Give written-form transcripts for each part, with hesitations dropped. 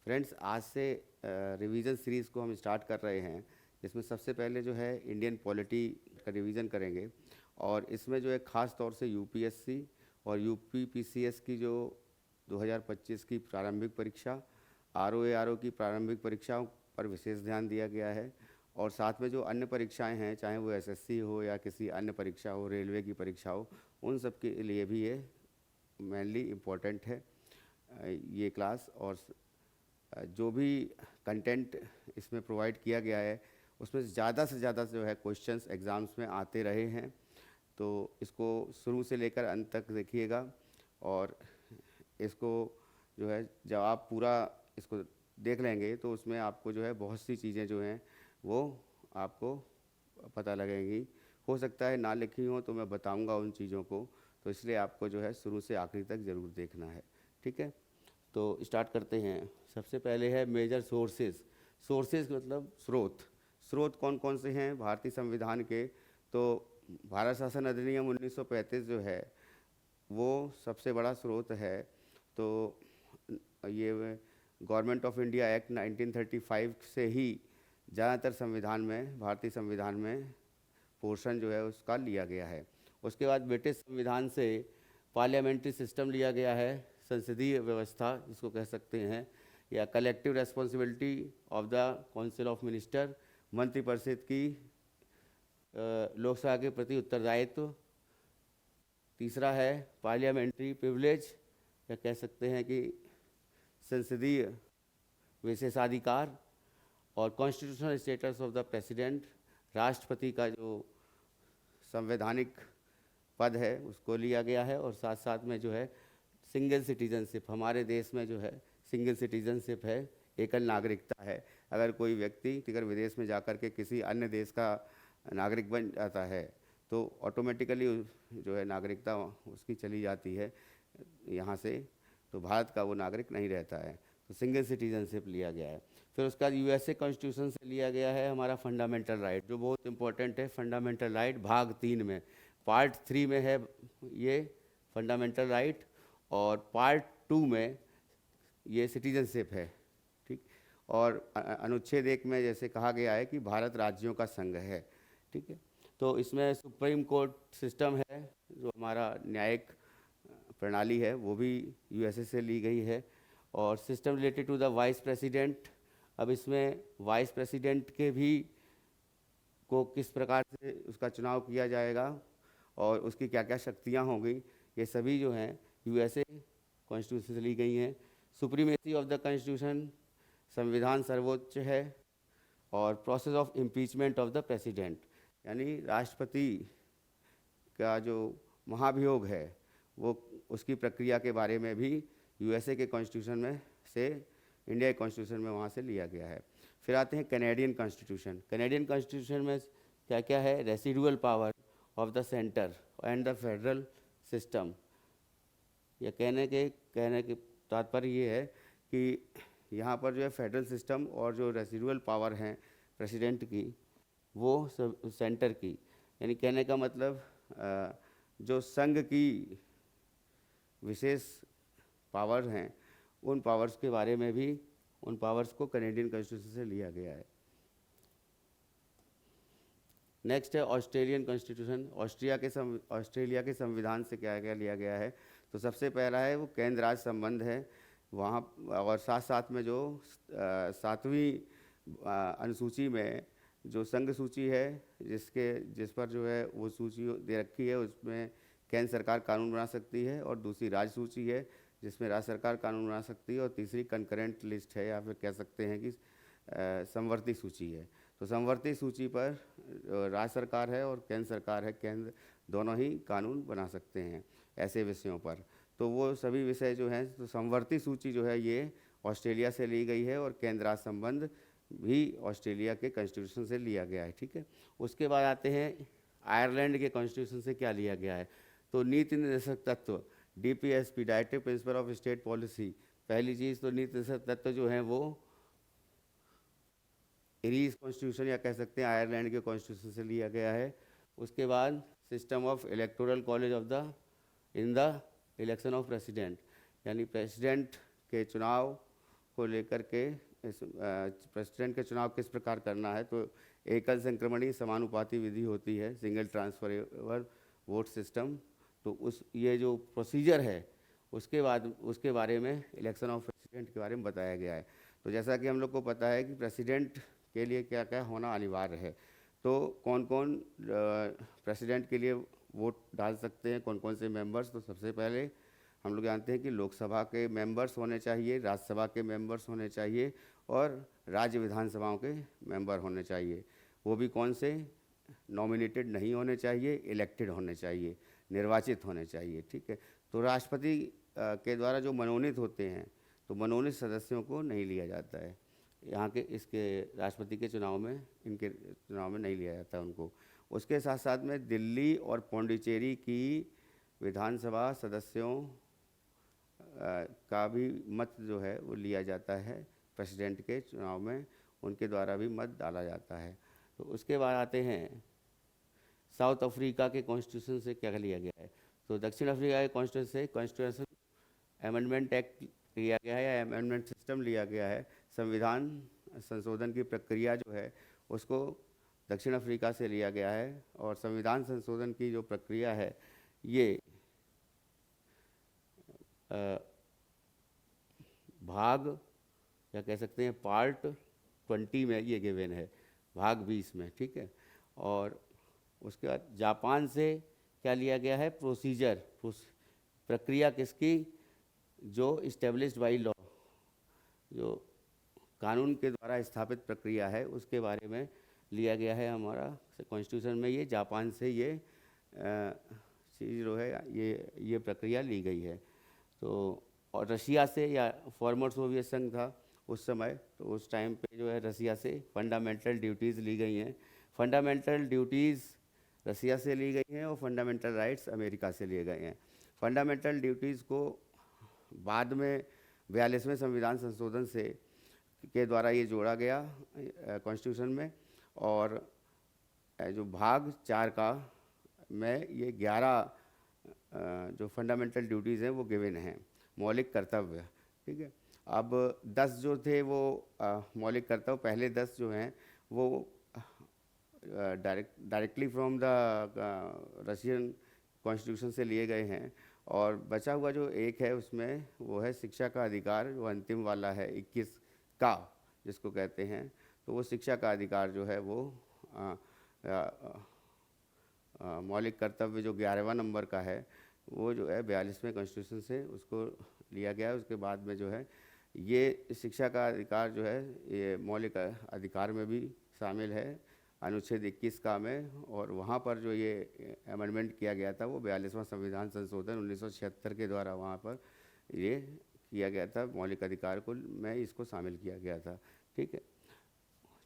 Friends, आज से revision series को हम स्टार्ट कर रहे हैं, जिसमें सबसे पहले जो है इंडियन पॉलिटी का रिवीजन करेंगे। और इसमें जो है ख़ास तौर से यूपीएससी और यूपीपीसीएस की जो 2025 की प्रारंभिक परीक्षा, आरओ की प्रारंभिक परीक्षाओं पर विशेष ध्यान दिया गया है। और साथ में जो अन्य परीक्षाएं हैं, चाहे वो एसएससी हो या किसी अन्य परीक्षा हो, रेलवे की परीक्षा हो, उन सब के लिए भी ये मेनली इम्पोर्टेंट है ये क्लास। और जो भी कंटेंट इसमें प्रोवाइड किया गया है, उसमें ज़्यादा से ज़्यादा जो है क्वेश्चंस एग्ज़ाम्स में आते रहे हैं। तो इसको शुरू से लेकर अंत तक देखिएगा, और इसको जो है जब आप पूरा इसको देख लेंगे तो उसमें आपको जो है बहुत सी चीज़ें जो हैं वो आपको पता लगेंगी। हो सकता है ना लिखी हो तो मैं बताऊंगा उन चीज़ों को, तो इसलिए आपको जो है शुरू से आखिरी तक ज़रूर देखना है। ठीक है, तो स्टार्ट करते हैं। सबसे पहले है मेजर सोर्सेज। सोर्सेज मतलब स्रोत। स्रोत कौन कौन से हैं भारतीय संविधान के? तो भारत शासन अधिनियम 1935 जो है वो सबसे बड़ा स्रोत है। तो ये गवर्नमेंट ऑफ इंडिया एक्ट 1935 से ही ज़्यादातर संविधान में, भारतीय संविधान में पोर्शन जो है उसका लिया गया है। उसके बाद ब्रिटिश संविधान से पार्लियामेंट्री सिस्टम लिया गया है, संसदीय व्यवस्था जिसको कह सकते हैं, या collective responsibility of the council of minister, मंत्रिपरिषद की लोकसभा के प्रति उत्तरदायित्व। तीसरा है पार्लियामेंट्री प्रिविलेज, या कह सकते हैं कि संसदीय विशेषाधिकार। और constitutional status of the president, राष्ट्रपति का जो संवैधानिक पद है उसको लिया गया है। और साथ साथ में जो है सिंगल सिटीजनशिप, हमारे देश में जो है सिंगल सिटीजनशिप है, एकल नागरिकता है। अगर कोई व्यक्ति अगर विदेश में जाकर के किसी अन्य देश का नागरिक बन जाता है तो ऑटोमेटिकली जो है नागरिकता उसकी चली जाती है यहाँ से, तो भारत का वो नागरिक नहीं रहता है। तो सिंगल सिटीजनशिप लिया गया है। फिर उसका यूएसए कॉन्स्टिट्यूशन से लिया गया है हमारा फंडामेंटल राइट, जो बहुत इंपॉर्टेंट है। फंडामेंटल राइट भाग 3 में, पार्ट 3 में है ये फंडामेंटल राइट, और पार्ट 2 में ये सिटीजनशिप है। ठीक, और अनुच्छेद 1 में जैसे कहा गया है कि भारत राज्यों का संघ है। ठीक है, तो इसमें सुप्रीम कोर्ट सिस्टम है, जो हमारा न्यायिक प्रणाली है, वो भी यूएसए से ली गई है। और system related to the vice president, अब इसमें वाइस प्रेसिडेंट के भी को किस प्रकार से उसका चुनाव किया जाएगा और उसकी क्या क्या शक्तियाँ होंगी, ये सभी जो हैं यूएसए कॉन्स्टिट्यूशन से ली गई हैं। सुप्रीमेसी ऑफ द कॉन्स्टिट्यूशन, संविधान सर्वोच्च है। और process of impeachment of the president, यानी राष्ट्रपति का जो महाभियोग है वो उसकी प्रक्रिया के बारे में भी यूएसए के कॉन्स्टिट्यूशन में से, इंडिया के कॉन्स्टिट्यूशन में वहाँ से लिया गया है। फिर आते हैं कैनेडियन कॉन्स्टिट्यूशन। कैनेडियन कॉन्स्टिट्यूशन में क्या क्या है? Residual power of the centre and the federal system. यह कहने के तात्पर्य ये है कि यहाँ पर जो है फेडरल सिस्टम और जो रेसिडुअल पावर हैं प्रेसिडेंट की, वो सब सेंटर की, यानी कहने का मतलब जो संघ की विशेष पावर हैं उन पावर्स के बारे में भी, उन पावर्स को कैनेडियन कॉन्स्टिट्यूशन से लिया गया है। नेक्स्ट है ऑस्ट्रेलियन कॉन्स्टिट्यूशन। ऑस्ट्रेलिया के संविधान से क्या क्या लिया गया है? तो सबसे पहला है वो केंद्र राज्य संबंध है वहाँ, और साथ साथ में जो 7वीं अनुसूची में जो संघ सूची है, जिस पर जो है वो सूची दे रखी है, उसमें केंद्र सरकार कानून बना सकती है। और दूसरी राज्य सूची है जिसमें राज्य सरकार कानून बना सकती है। और तीसरी कंकरेंट लिस्ट है, या फिर कह सकते हैं कि समवर्ती सूची है। तो समवर्ती सूची पर राज्य सरकार है और केंद्र सरकार है, केंद्र दोनों ही कानून बना सकते हैं ऐसे विषयों पर। तो वो सभी विषय जो हैं, तो समवर्ती सूची जो है ये ऑस्ट्रेलिया से ली गई है, और केंद्र राज्य संबंध भी ऑस्ट्रेलिया के कॉन्स्टिट्यूशन से लिया गया है। ठीक है, उसके बाद आते हैं आयरलैंड के कॉन्स्टिट्यूशन से क्या लिया गया है? तो नीति निर्देशक तत्व, DPSP, directive principle of state policy. पहली चीज़ तो नीति निर्देशक तत्व जो हैं वो इरीज कॉन्स्टिट्यूशन, या कह सकते हैं आयरलैंड के कॉन्स्टिट्यूशन से लिया गया है। उसके बाद system of electoral college of the in the election of president, यानी प्रेसिडेंट के चुनाव को लेकर के इस प्रेसिडेंट के चुनाव किस प्रकार करना है, तो एकल संक्रमणीय समानुपाती विधि होती है, सिंगल ट्रांसफरेबल वोट सिस्टम। तो उस ये जो प्रोसीजर है उसके बारे में इलेक्शन ऑफ प्रेसिडेंट के बारे में बताया गया है। तो जैसा कि हम लोग को पता है कि प्रेसिडेंट के लिए क्या क्या होना अनिवार्य है, तो कौन कौन प्रेसिडेंट के लिए वोट डाल सकते हैं, कौन कौन से मेंबर्स। तो सबसे पहले हम लोग जानते हैं कि लोकसभा के मेंबर्स होने चाहिए, राज्यसभा के मेंबर्स होने चाहिए और राज्य विधानसभाओं के मेंबर होने चाहिए। वो भी कौन से, नॉमिनेटेड नहीं होने चाहिए, इलेक्टेड होने चाहिए, निर्वाचित होने चाहिए। ठीक है। तो राष्ट्रपति के द्वारा जो मनोनीत होते हैं, तो मनोनीत सदस्यों को नहीं लिया जाता है यहाँ के, इसके राष्ट्रपति के चुनाव में, इनके चुनाव में नहीं लिया जाता उनको। उसके साथ साथ में दिल्ली और पौंडीचेरी की विधानसभा सदस्यों का भी मत जो है वो लिया जाता है प्रेसिडेंट के चुनाव में, उनके द्वारा भी मत डाला जाता है। तो उसके बाद आते हैं साउथ अफ्रीका के कॉन्स्टिट्यूशन से क्या लिया गया है। तो दक्षिण अफ्रीका के कॉन्स्टिट्यूशन से कॉन्स्टिट्यूशन अमेंडमेंट एक्ट लिया गया है या अमेंडमेंट सिस्टम लिया गया है। संविधान संशोधन की प्रक्रिया जो है उसको दक्षिण अफ्रीका से लिया गया है, और संविधान संशोधन की जो प्रक्रिया है ये भाग या कह सकते हैं पार्ट 20 में ये गिवन है, भाग 20 में। ठीक है। और उसके बाद जापान से क्या लिया गया है, प्रोसीजर, प्रक्रिया किसकी, जो इस्टेब्लिश्ड बाई लॉ, जो कानून के द्वारा स्थापित प्रक्रिया है उसके बारे में लिया गया है हमारा कॉन्स्टिट्यूशन में। ये जापान से ये चीज़ जो है ये प्रक्रिया ली गई है। तो और रशिया से, या फॉर्मर सोवियत संघ था उस समय, तो उस टाइम पे जो है रशिया से फंडामेंटल ड्यूटीज़ ली गई हैं। फंडामेंटल ड्यूटीज़ रशिया से ली गई हैं और फंडामेंटल राइट्स अमेरिका से लिए गए हैं। फंडामेंटल ड्यूटीज़ को बाद में 42वें संविधान संशोधन से के द्वारा ये जोड़ा गया कॉन्स्टिट्यूशन में, और जो भाग 4 का में ये 11 जो फंडामेंटल ड्यूटीज़ हैं वो गिवन हैं, मौलिक कर्तव्य। ठीक है। अब 10 जो थे वो मौलिक कर्तव्य, पहले 10 जो हैं वो directly from the Russian constitution से लिए गए हैं, और बचा हुआ जो एक है उसमें वो है शिक्षा का अधिकार, जो अंतिम वाला है 21 का जिसको कहते हैं। तो वो शिक्षा का अधिकार जो है वो मौलिक कर्तव्य जो 11वां नंबर का है वो जो है 42वें कॉन्स्टिट्यूशन से उसको लिया गया है। उसके बाद में जो है ये शिक्षा का अधिकार जो है ये मौलिक अधिकार में भी शामिल है, अनुच्छेद 21 का में, और वहाँ पर जो ये अमेंडमेंट किया गया था वो 42वां संविधान संशोधन 1976 के द्वारा वहाँ पर ये किया गया था, मौलिक अधिकार को में इसको शामिल किया गया था। ठीक है,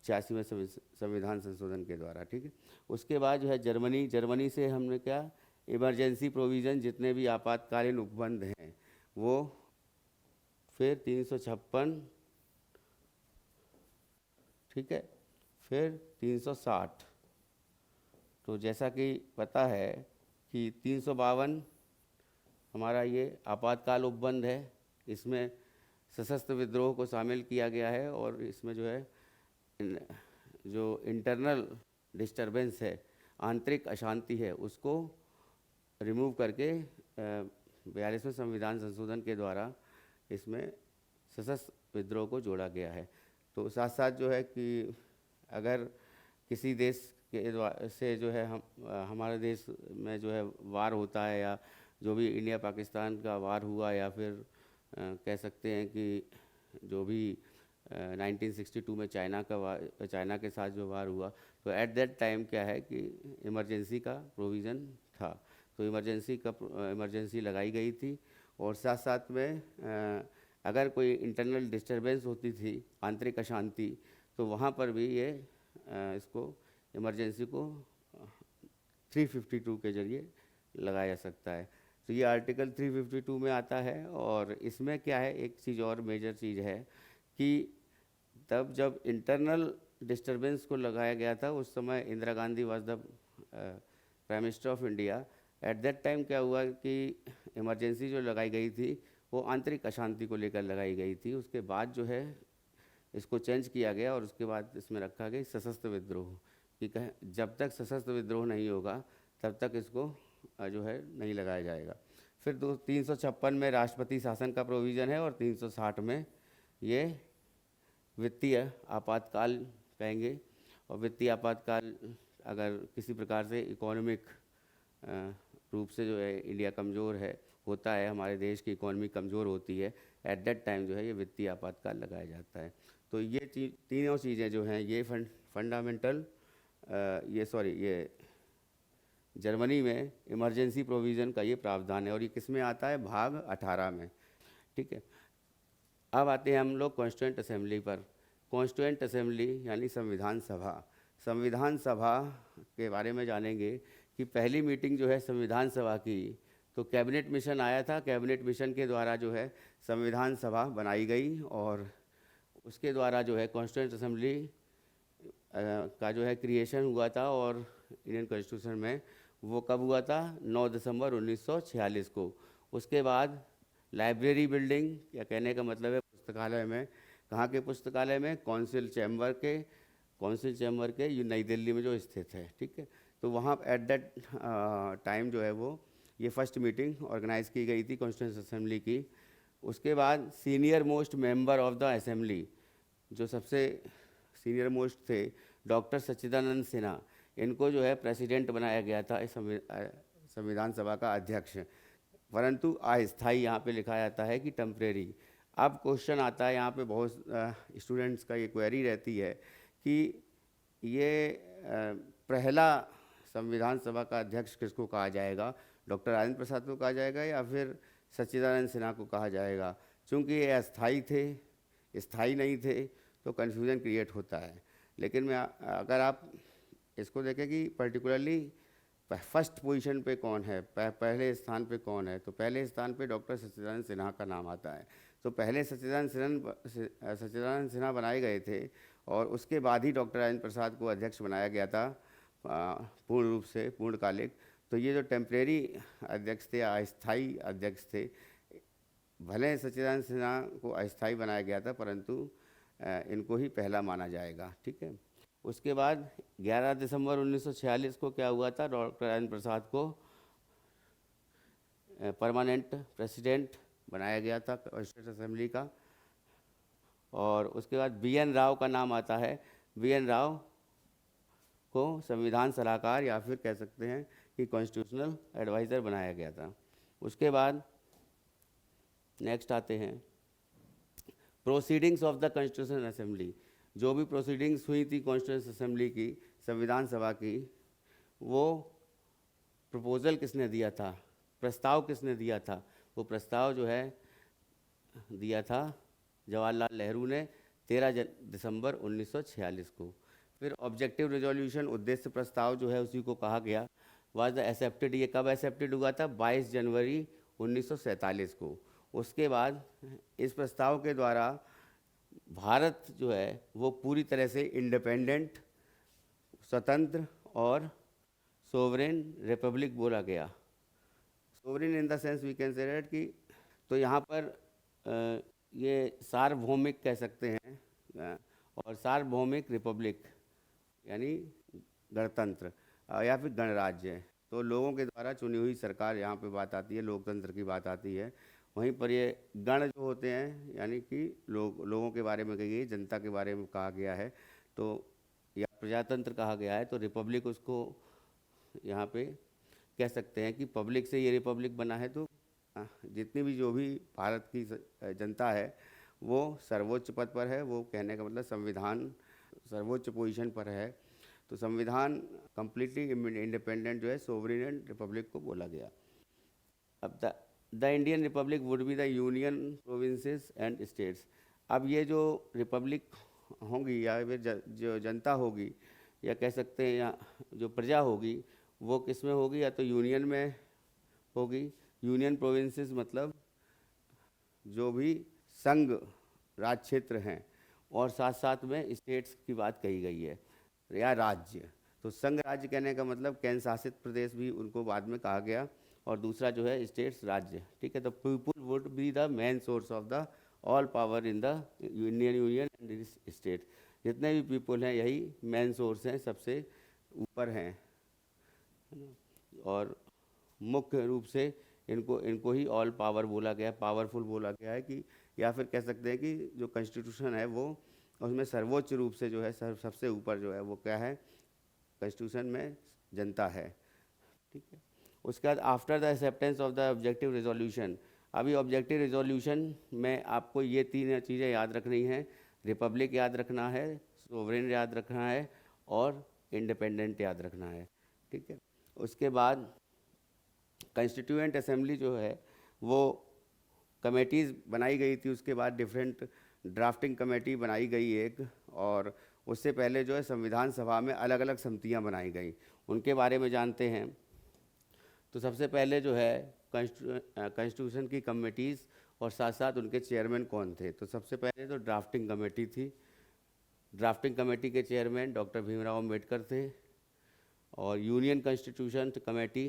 86वें संविधान संशोधन के द्वारा। ठीक है। उसके बाद जो है जर्मनी से हमने क्या, इमरजेंसी प्रोविज़न, जितने भी आपातकालीन उपबंध हैं वो फिर 356, ठीक है, फिर 360। तो जैसा कि पता है कि 352 हमारा ये आपातकाल उपबंध है, इसमें सशस्त्र विद्रोह को शामिल किया गया है, और इसमें जो है जो इंटरनल डिस्टरबेंस है, आंतरिक अशांति है, उसको रिमूव करके 42वें संविधान संशोधन के द्वारा इसमें सशस्त्र विद्रोह को जोड़ा गया है। तो साथ साथ जो है कि अगर किसी देश के से जो है हमारे देश में जो है वार होता है, या जो भी इंडिया पाकिस्तान का वार हुआ, या फिर कह सकते हैं कि जो भी 1962 में चाइना के साथ जो वार हुआ, तो एट दैट टाइम क्या है कि इमरजेंसी का प्रोविज़न था। तो इमरजेंसी लगाई गई थी, और साथ साथ में अगर कोई इंटरनल डिस्टरबेंस होती थी, आंतरिक अशांति, तो वहाँ पर भी ये इसको इमरजेंसी को 352 के जरिए लगाया जा सकता है। तो ये आर्टिकल 352 में आता है। और इसमें क्या है, एक चीज़ और मेजर चीज़ है कि तब जब इंटरनल डिस्टरबेंस को लगाया गया था, उस समय Indira Gandhi was the prime minister of India. At that time क्या हुआ कि इमरजेंसी जो लगाई गई थी वो आंतरिक अशांति को लेकर लगाई गई थी। उसके बाद जो है इसको चेंज किया गया और उसके बाद इसमें रखा गया सशस्त्र विद्रोह, कि जब तक सशस्त्र विद्रोह नहीं होगा तब तक इसको जो है नहीं लगाया जाएगा। फिर 356 में राष्ट्रपति शासन का प्रोविज़न है और 360 में ये वित्तीय आपातकाल कहेंगे। और वित्तीय आपातकाल अगर किसी प्रकार से इकोनॉमिक रूप से जो है इंडिया कमज़ोर है होता है, हमारे देश की इकोनॉमी कमज़ोर होती है, एट दैट टाइम जो है ये वित्तीय आपातकाल लगाया जाता है। तो ये तीनों चीज़ें जो हैं ये फंडामेंटल ये जर्मनी में इमरजेंसी प्रोविज़न का ये प्रावधान है और ये किस में आता है, भाग 18 में। ठीक है, अब आते हैं हम लोग कॉन्स्टिट्यूएंट असेंबली पर। कॉन्स्टिट्यूएंट असेंबली यानी संविधान सभा। संविधान सभा के बारे में जानेंगे कि पहली मीटिंग जो है संविधान सभा की, तो कैबिनेट मिशन आया था। कैबिनेट मिशन के द्वारा जो है संविधान सभा बनाई गई और उसके द्वारा जो है कॉन्स्टिट्यूएंट असेंबली का जो है क्रिएशन हुआ था। और इंडियन कॉन्स्टिट्यूशन में वो कब हुआ था, 9 दिसंबर 1946 को। उसके बाद लाइब्रेरी बिल्डिंग, या कहने का मतलब है पुस्तकालय में, कहाँ के पुस्तकालय में, काउंसिल चैम्बर के ये नई दिल्ली में जो स्थित है। ठीक है, तो वहाँ एट दैट टाइम जो है वो ये फर्स्ट मीटिंग ऑर्गेनाइज़ की गई थी कॉन्स्टिट्यूएंट असेंबली की। उसके बाद senior most member of the assembly, जो सबसे सीनियर मोस्ट थे, डॉक्टर सच्चिदानंद सिन्हा, इनको जो है प्रेसिडेंट बनाया गया था इस संविधान सभा का अध्यक्ष, परंतु अस्थायी यहाँ पे लिखा जाता है कि टेम्परेरी। अब क्वेश्चन आता है यहाँ पे, बहुत स्टूडेंट्स का ये क्वेरी रहती है कि ये पहला संविधान सभा का अध्यक्ष किसको कहा जाएगा, डॉक्टर राजेंद्र प्रसाद को कहा जाएगा या फिर सच्चिदानंद सिन्हा को कहा जाएगा। चूँकि ये अस्थायी थे, स्थायी नहीं थे, तो कन्फ्यूज़न क्रिएट होता है। लेकिन मैं अगर आप इसको देखें कि पर्टिकुलरली फर्स्ट पोजीशन पे कौन है, पहले स्थान पे कौन है, तो पहले स्थान पे डॉक्टर सच्चिदानंद सिन्हा का नाम आता है। तो पहले सच्चिदानंद सिन्हा बनाए गए थे और उसके बाद ही डॉक्टर राजेंद्र प्रसाद को अध्यक्ष बनाया गया था पूर्ण रूप से, पूर्णकालिक। तो ये जो टेम्परेरी अध्यक्ष थे, अस्थायी अध्यक्ष थे, भले सच्चिदानंद सिन्हा को अस्थायी बनाया गया था परंतु इनको ही पहला माना जाएगा। ठीक है, उसके बाद 11 दिसंबर 1946 को क्या हुआ था, डॉक्टर राजेंद्र प्रसाद को परमानेंट प्रेसिडेंट बनाया गया था कॉन्स्टिट्यूएंट असेंबली का। और उसके बाद BN राव का नाम आता है। BN राव को संविधान सलाहकार या फिर कह सकते हैं कि कॉन्स्टिट्यूशनल एडवाइज़र बनाया गया था। उसके बाद नेक्स्ट आते हैं proceedings of the constitution assembly. जो भी प्रोसीडिंग्स हुई थी कॉन्स्टिट्यूशन असेंबली की, संविधान सभा की, वो प्रपोज़ल किसने दिया था, प्रस्ताव किसने दिया था, वो प्रस्ताव जो है दिया था जवाहरलाल नेहरू ने 13 दिसंबर 1946 को। फिर ऑब्जेक्टिव रेजोल्यूशन, उद्देश्य प्रस्ताव जो है उसी को कहा गया, वाज द एक्सेप्टेड। ये कब एक्सेप्टेड हुआ था, 22 जनवरी 1947 को। उसके बाद इस प्रस्ताव के द्वारा भारत जो है वो पूरी तरह से इंडिपेंडेंट, स्वतंत्र और सोवरेन रिपब्लिक बोला गया। Sovereign in the sense we can say that कि, तो यहाँ पर ये सार्वभौमिक कह सकते हैं और सार्वभौमिक रिपब्लिक यानी गणतंत्र या फिर गणराज्य। तो लोगों के द्वारा चुनी हुई सरकार, यहाँ पे बात आती है, लोकतंत्र की बात आती है। वहीं पर ये गण जो होते हैं यानी कि लोगों के बारे में कही गई, जनता के बारे में कहा गया है, तो या प्रजातंत्र कहा गया है। तो रिपब्लिक उसको यहाँ पे कह सकते हैं कि पब्लिक से ये रिपब्लिक बना है। तो जितनी भी जो भी भारत की जनता है वो सर्वोच्च पद पर है, वो कहने का मतलब संविधान सर्वोच्च पोजीशन पर है। तो संविधान कम्प्लीटली इंडिपेंडेंट जो है सोवरेन एंड रिपब्लिक को बोला गया। अब the Indian Republic would be the union provinces and states. अब ये जो रिपब्लिक होंगी या फिर जो जनता होगी या कह सकते हैं या जो प्रजा होगी वो किस में होगी, या तो यूनियन में होगी। यूनियन प्रोविंसेस मतलब जो भी संघ राज्य क्षेत्र हैं, और साथ साथ में स्टेट्स की बात कही गई है या राज्य। तो संघ राज्य कहने का मतलब केंद्र शासित प्रदेश भी उनको बाद में कहा गया। और दूसरा जो है स्टेट्स राज्य, ठीक है। तो people would be the main source of the all power in the Indian union and state. जितने भी पीपुल हैं यही मेन सोर्स हैं, सबसे ऊपर हैं, है ना। और मुख्य रूप से इनको इनको ही ऑल पावर बोला गया है, पावरफुल बोला गया है कि, या फिर कह सकते हैं कि जो कॉन्स्टिट्यूशन है वो उसमें सर्वोच्च रूप से जो है सबसे ऊपर जो है वो क्या है, कॉन्स्टिट्यूशन में जनता है, ठीक है। उसके बाद after the acceptance of the objective resolution, अभी ऑब्जेक्टिव रेजोल्यूशन में आपको ये तीन चीज़ें याद रखनी हैं, रिपब्लिक याद रखना है, सोवरेन याद रखना है और इंडिपेंडेंट याद रखना है, ठीक है। उसके बाद कंस्टिट्यूएंट असेंबली जो है वो कमेटीज़ बनाई गई थी, उसके बाद डिफरेंट ड्राफ्टिंग कमेटी बनाई गई एक, और उससे पहले जो है संविधान सभा में अलग अलग समितियां बनाई गई, उनके बारे में जानते हैं। तो सबसे पहले जो है कॉन्स्टिट्यूशन की कमेटीज़ और साथ साथ उनके चेयरमैन कौन थे। तो सबसे पहले तो ड्राफ्टिंग कमेटी थी, ड्राफ्टिंग कमेटी के चेयरमैन डॉक्टर भीमराव अम्बेडकर थे, और यूनियन कॉन्स्टिट्यूशन कमेटी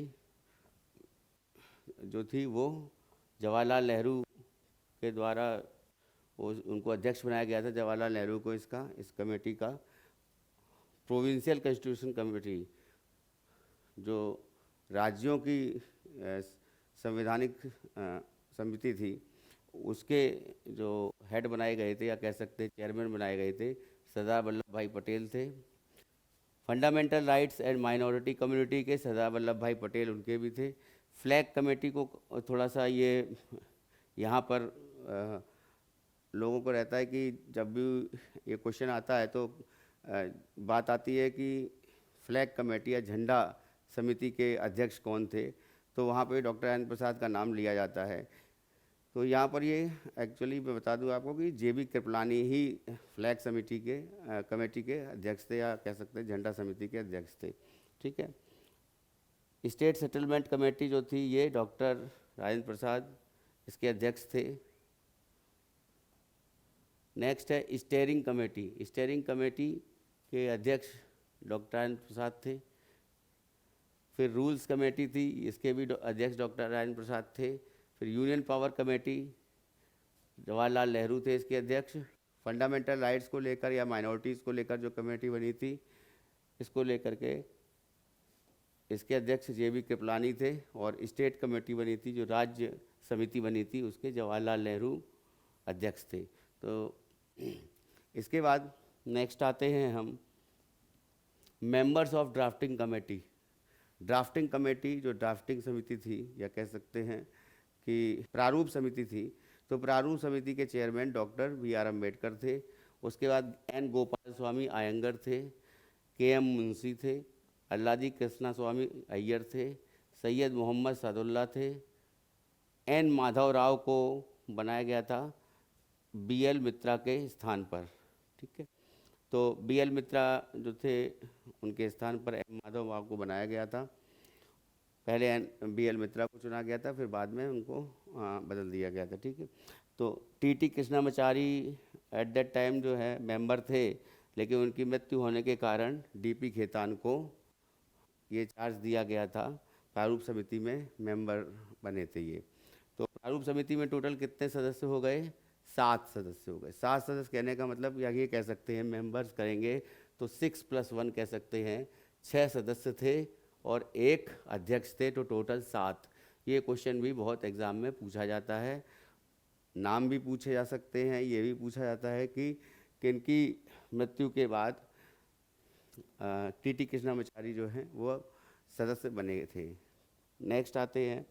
जो थी वो जवाहरलाल नेहरू के द्वारा उनको अध्यक्ष बनाया गया था, जवाहरलाल नेहरू को इस कमेटी का। प्रोविंशियल कॉन्स्टिट्यूशन कमेटी जो राज्यों की संवैधानिक समिति थी, उसके जो हेड बनाए गए थे या कह सकते हैं चेयरमैन बनाए गए थे, सरदार वल्लभ भाई पटेल थे। Fundamental rights and minority community के सरदार वल्लभ भाई पटेल उनके भी थे। फ्लैग कमेटी को थोड़ा सा ये यहाँ पर लोगों को रहता है कि जब भी ये क्वेश्चन आता है तो बात आती है कि फ्लैग कमेटी या झंडा समिति के अध्यक्ष कौन थे, तो वहाँ पे डॉक्टर राजेंद्र प्रसाद का नाम लिया जाता है। तो यहाँ पर ये एक्चुअली मैं बता दूँ आपको कि जे बी कृपलानी ही फ्लैग समिति के कमेटी के अध्यक्ष थे, या कह सकते हैं झंडा समिति के अध्यक्ष थे, ठीक है। स्टेट सेटलमेंट कमेटी जो थी ये डॉक्टर राजेंद्र प्रसाद इसके अध्यक्ष थे। नेक्स्ट है स्टेयरिंग कमेटी, स्टेयरिंग कमेटी के अध्यक्ष डॉक्टर राजेंद्र प्रसाद थे। फिर रूल्स कमेटी थी, इसके भी अध्यक्ष डॉक्टर राजेंद्र प्रसाद थे। फिर union power committee Jawaharlal Nehru थे इसके अध्यक्ष। फंडामेंटल राइट्स को लेकर या माइनॉरिटीज़ को लेकर जो कमेटी बनी थी, इसको लेकर के इसके अध्यक्ष जे बी कृपलानी थे। और स्टेट कमेटी बनी थी, जो राज्य समिति बनी थी, उसके जवाहरलाल नेहरू अध्यक्ष थे। तो इसके बाद नेक्स्ट आते हैं हम members of drafting committee. Drafting committee जो ड्राफ्टिंग समिति थी या कह सकते हैं कि प्रारूप समिति थी, तो प्रारूप समिति के chairman doctor B R Ambedkar थे। उसके बाद एन गोपाल स्वामी आयंगर थे, के एम मुंशी थे, अल्लादी कृष्णा स्वामी अय्यर थे, सैयद मोहम्मद सादुल्ला थे। एन माधव राव को बनाया गया था बी एल मित्रा के स्थान पर, ठीक है। तो बी एल मित्रा जो थे उनके स्थान पर एम माधव राव को बनाया गया था। पहले एन बी एल मित्रा को चुना गया था, फिर बाद में उनको बदल दिया गया था, ठीक है। तो T T Krishnamachari at that time जो है मेंबर थे, लेकिन उनकी मृत्यु होने के कारण डी पी खेतान को ये चार्ज दिया गया था, प्रारूप समिति में मेंबर बने थे ये। तो प्रारूप समिति में टोटल कितने सदस्य हो गए? 7 सदस्य हो गए। 7 सदस्य कहने का मतलब या ये कह सकते हैं मेंबर्स करेंगे तो 6 + 1 कह सकते हैं, 6 सदस्य थे और 1 अध्यक्ष थे, तो टोटल 7। ये क्वेश्चन भी बहुत एग्ज़ाम में पूछा जाता है, नाम भी पूछे जा सकते हैं, ये भी पूछा जाता है कि किनकी मृत्यु के बाद टी टी कृष्णामाचारी जो हैं वो सदस्य बने थे। नेक्स्ट आते हैं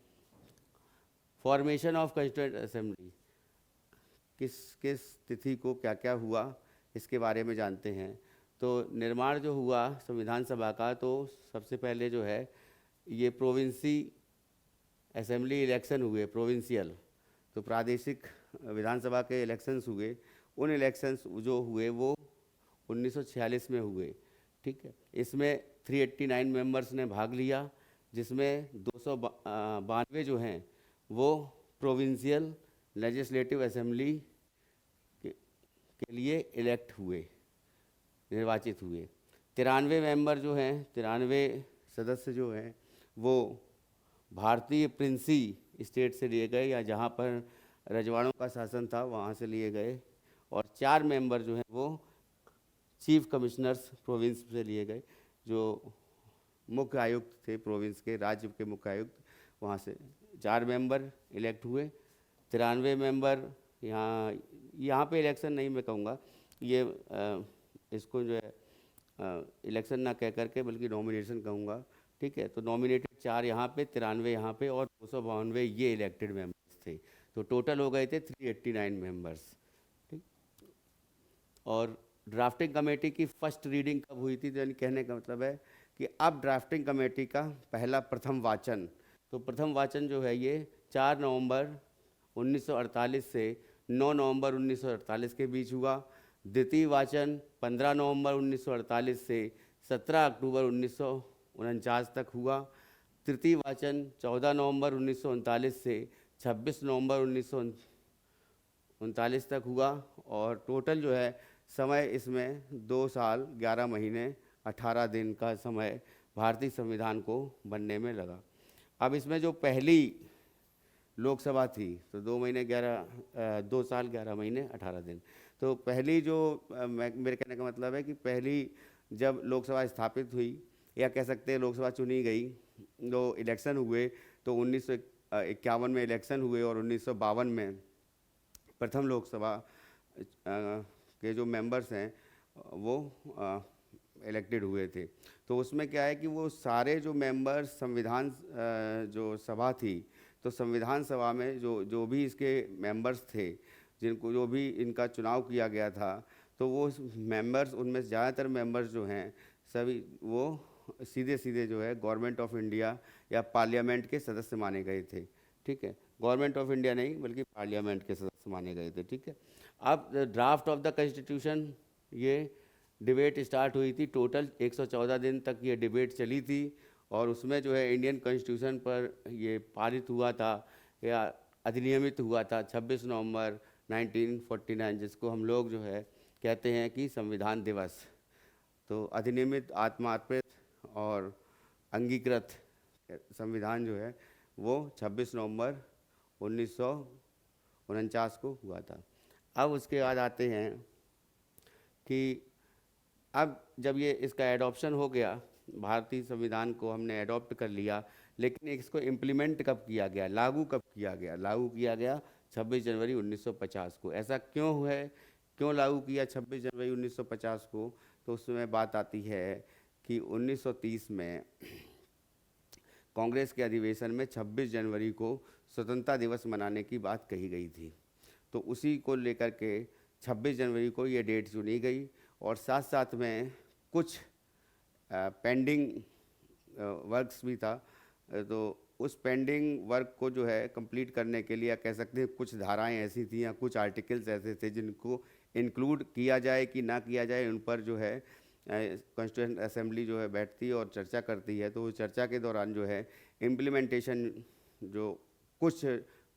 फॉर्मेशन ऑफ कॉन्स्टिट्यूएंट असेंबली। किस किस तिथि को क्या क्या हुआ इसके बारे में जानते हैं। तो निर्माण जो हुआ संविधान सभा का, तो सबसे पहले जो है ये प्रोविंसी असेंबली इलेक्शन हुए, प्रोविंशियल, तो प्रादेशिक विधानसभा के इलेक्शंस हुए। उन इलेक्शंस जो हुए वो 1946 में हुए, ठीक है। इसमें 389 मेंबर्स ने भाग लिया, जिसमें 292 जो हैं वो प्रोविंशियल लेजिस्लेटिव असेंबली के लिए इलेक्ट हुए, निर्वाचित हुए। 93 मेंबर जो हैं, 93 सदस्य जो हैं वो भारतीय प्रिंसी स्टेट से लिए गए या जहाँ पर रजवाड़ों का शासन था वहाँ से लिए गए, और 4 मेंबर जो हैं वो चीफ कमिश्नर्स प्रोविंस से लिए गए, जो मुख्य आयुक्त थे प्रोविंस के, राज्य के मुख्य आयुक्त, वहाँ से 4 मेंबर इलेक्ट हुए। 93 मेंबर यहाँ यहाँ पे इलेक्शन नहीं मैं कहूँगा, ये इसको जो है इलेक्शन ना कह करके बल्कि नॉमिनेशन कहूँगा, ठीक है। तो नॉमिनेटेड 4 यहाँ पे, 93 यहाँ पे, और 292 ये इलेक्टेड मेंबर्स थे। तो टोटल हो गए थे 389 मेंबर्स, ठीक। और ड्राफ्टिंग कमेटी की फर्स्ट रीडिंग कब हुई थी, तो यानी कहने का मतलब है कि अब ड्राफ्टिंग कमेटी का पहला प्रथम वाचन, तो प्रथम वाचन जो है ये 4 नवंबर 1948 से 9 नवंबर 1948 के बीच हुआ। द्वितीय वाचन 15 नवंबर 1948 से 17 अक्टूबर 1949 तक हुआ। तृतीय वाचन 14 नवंबर 1939 से 26 नवंबर 1939 तक हुआ। और टोटल जो है समय इसमें 2 साल 11 महीने 18 दिन का समय भारतीय संविधान को बनने में लगा। अब इसमें जो पहली लोकसभा थी तो 2 साल 11 महीने 18 दिन। तो पहली जो मेरे कहने का मतलब है कि पहली जब लोकसभा स्थापित हुई, या कह सकते हैं लोकसभा चुनी गई, जो इलेक्शन हुए, तो 1951 में इलेक्शन हुए और 1952 में प्रथम लोकसभा के जो मेंबर्स हैं वो इलेक्टेड हुए थे। तो उसमें क्या है कि वो सारे जो मेंबर्स संविधान जो सभा थी, तो संविधान सभा में जो भी इसके मेंबर्स थे, जिनको जो भी इनका चुनाव किया गया था, तो वो मेंबर्स, उनमें से ज़्यादातर मेंबर्स जो हैं सभी वो सीधे सीधे जो है गवर्नमेंट ऑफ इंडिया या पार्लियामेंट के सदस्य माने गए थे, ठीक है। गवर्नमेंट ऑफ इंडिया नहीं बल्कि पार्लियामेंट के सदस्य माने गए थे, ठीक है। अब ड्राफ्ट ऑफ द कॉन्स्टिट्यूशन, ये डिबेट स्टार्ट हुई थी। टोटल 114 दिन तक ये डिबेट चली थी, और उसमें जो है इंडियन कॉन्स्टिट्यूशन पर ये पारित हुआ था या अधिनियमित हुआ था 26 नवंबर 1949, जिसको हम लोग जो है कहते हैं कि संविधान दिवस। तो अधिनियमित, आत्मार्पित और अंगीकृत संविधान जो है वो 26 नवंबर 1949 को हुआ था। अब उसके बाद आते हैं कि अब जब ये इसका एडॉप्शन हो गया, भारतीय संविधान को हमने एडॉप्ट कर लिया, लेकिन इसको इम्प्लीमेंट कब किया गया, लागू कब किया गया? लागू किया गया 26 जनवरी 1950 को। ऐसा क्यों है, क्यों लागू किया 26 जनवरी 1950 को? तो उसमें बात आती है कि 1930 में कांग्रेस के अधिवेशन में 26 जनवरी को स्वतंत्रता दिवस मनाने की बात कही गई थी। तो उसी को लेकर के 26 जनवरी को ये डेट चुनी गई, और साथ साथ में कुछ पेंडिंग वर्क्स भी था। तो उस पेंडिंग वर्क को जो है कंप्लीट करने के लिए, कह सकते हैं कुछ धाराएं ऐसी थी या कुछ आर्टिकल्स ऐसे थे जिनको इंक्लूड किया जाए कि ना किया जाए, उन पर जो है कॉन्स्टिट्यूएंट असेंबली जो है बैठती है और चर्चा करती है। तो उस चर्चा के दौरान जो है इम्प्लीमेंटेशन, जो कुछ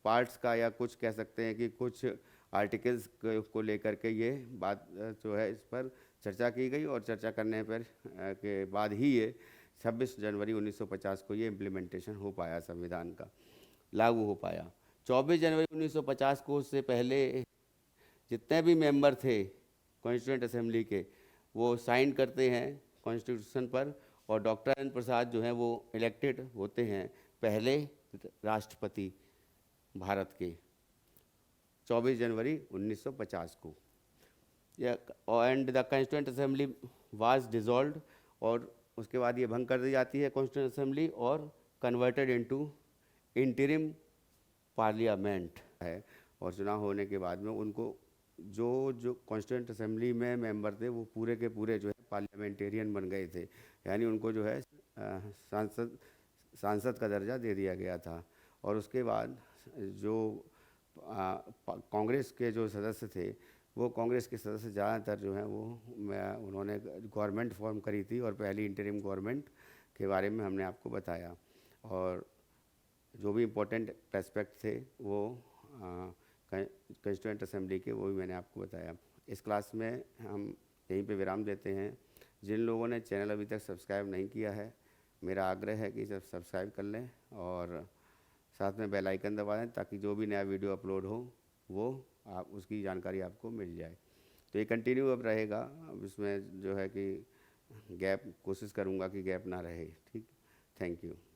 पार्ट्स का या कुछ कह सकते हैं कि कुछ आर्टिकल्स को लेकर के ये बात जो है इस पर चर्चा की गई, और चर्चा करने पर के बाद ही ये 26 जनवरी 1950 को ये इम्प्लीमेंटेशन हो पाया, संविधान का लागू हो पाया। 24 जनवरी 1950 को, उससे पहले जितने भी मेंबर थे कॉन्स्टिट्यूएंट असेंबली के, वो साइन करते हैं कॉन्स्टिट्यूशन पर, और डॉक्टर राजेंद्र प्रसाद जो हैं वो इलेक्टेड होते हैं पहले राष्ट्रपति भारत के 24 जनवरी 1950 को। And the constituent assembly was dissolved, और उसके बाद ये भंग कर दी जाती है कॉन्स्टिट्यूएंट असेंबली, और कन्वर्टेड इनटू इंटरिम पार्लियामेंट है। और चुनाव होने के बाद में उनको जो कॉन्स्टिट्यूएंट असेंबली में मेंबर थे वो पूरे के पूरे जो है पार्लियामेंटेरियन बन गए थे, यानी उनको जो है सांसद का दर्जा दे दिया गया था। और उसके बाद जो कांग्रेस के जो सदस्य थे, वो कांग्रेस के सदस्य ज़्यादातर जो हैं वो उन्होंने गवर्नमेंट फॉर्म करी थी, और पहली इंटरिम गवर्नमेंट के बारे में हमने आपको बताया, और जो भी इम्पोर्टेंट एस्पेक्ट थे वो कॉन्स्टिट्यूएंट असेंबली के, वो भी मैंने आपको बताया। इस क्लास में हम यहीं पे विराम देते हैं। जिन लोगों ने चैनल अभी तक सब्सक्राइब नहीं किया है मेरा आग्रह है कि सब सब्सक्राइब कर लें और साथ में बेल आइकन दबा दें ताकि जो भी नया वीडियो अपलोड हो वो आप उसकी जानकारी आपको मिल जाए। तो ये कंटिन्यू अब रहेगा, अब इसमें जो है कि गैप कोशिश करूँगा कि गैप ना रहे। ठीक, थैंक यू।